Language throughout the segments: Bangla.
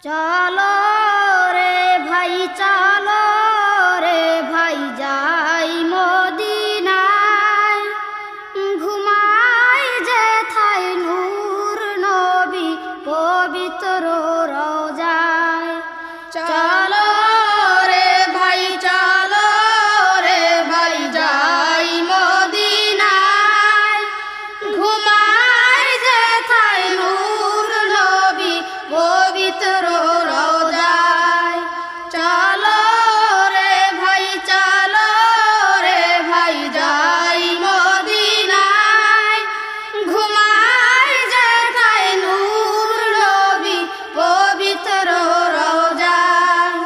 চলো রে ভাই চলো রে ভাই যাই মদিনায়, ঘুমাই যেথায় নূর নবী পবিত্র রওজায়। চলো রে ভাই চলো রে ভাই যাই মদিনায়, ঘুমাই যেথায় নূর নবী পবিত্র রওজায়। চলো রে ভাই চলো রে ভাই যাই মদিনায়, ঘুমাই যেথায় নূর নবী পবিত্র রওজায়।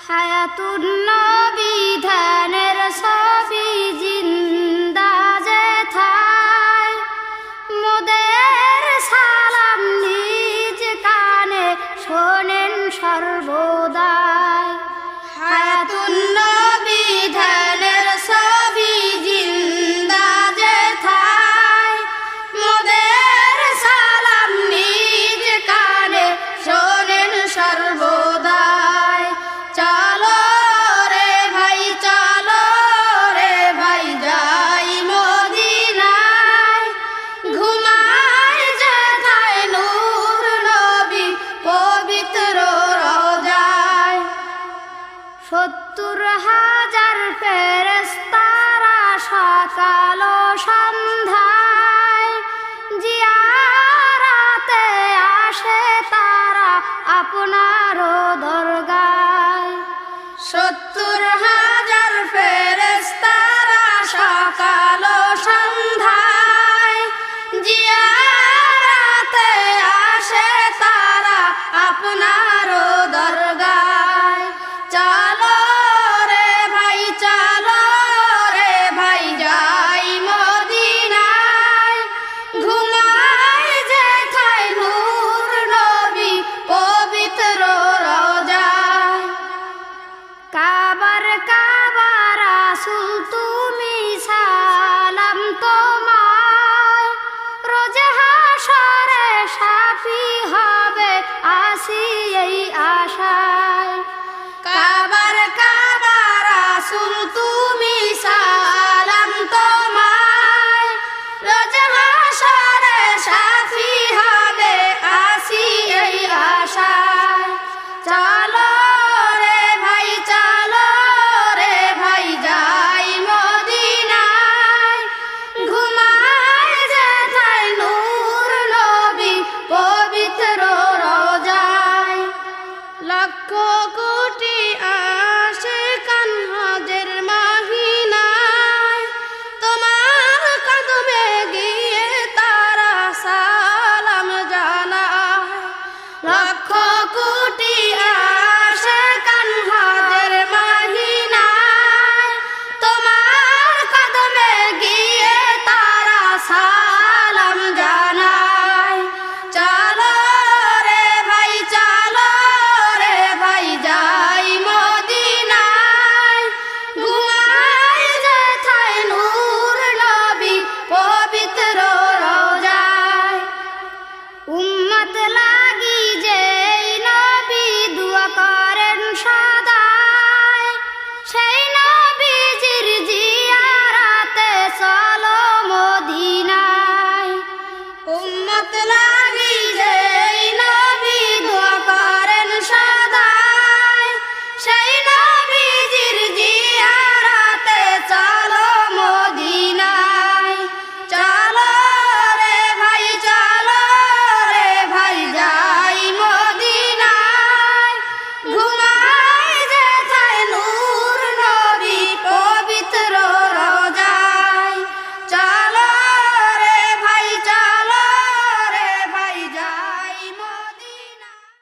হায়াতুন নবী ধ্যানের ছবি জিন্দা যেথায়, মোদের সালাম নিজ কানে শোনেন সর্বদাই। হায়াতুন নবী ধ্যানের ছবি জিন্দা যেথায়, মোদের সালাম নিজ কানে শোনেন সর্বদাই। চলো রে ভাই চলো রে ভাই যাই মদিনায়, ঘুমাই যেথায় নূর নবী পবিত্র রওজায়। ৭০,০০০ ফেরেশতারা সকাল ও সন্ধ্যায়, জিয়ারাতে আসে তারা আপনার দরগায়। ৭০,০০০ ফেরেশতারা সকাল ও সন্ধ্যায়, জিয়ারাতে আসে তারা আপনার দরগায়। চলো রে ভাই চলো রে ভাই যাই মদিনায়, ঘুমাই যেথায় নূর নবী পবিত্র রওজায়। কাবার কাবা রাসূল তুমি সালাম তোমায়, রোজে হাশরে শাফি হবে আসি এই আশায়। কাবার কাবা রাসূল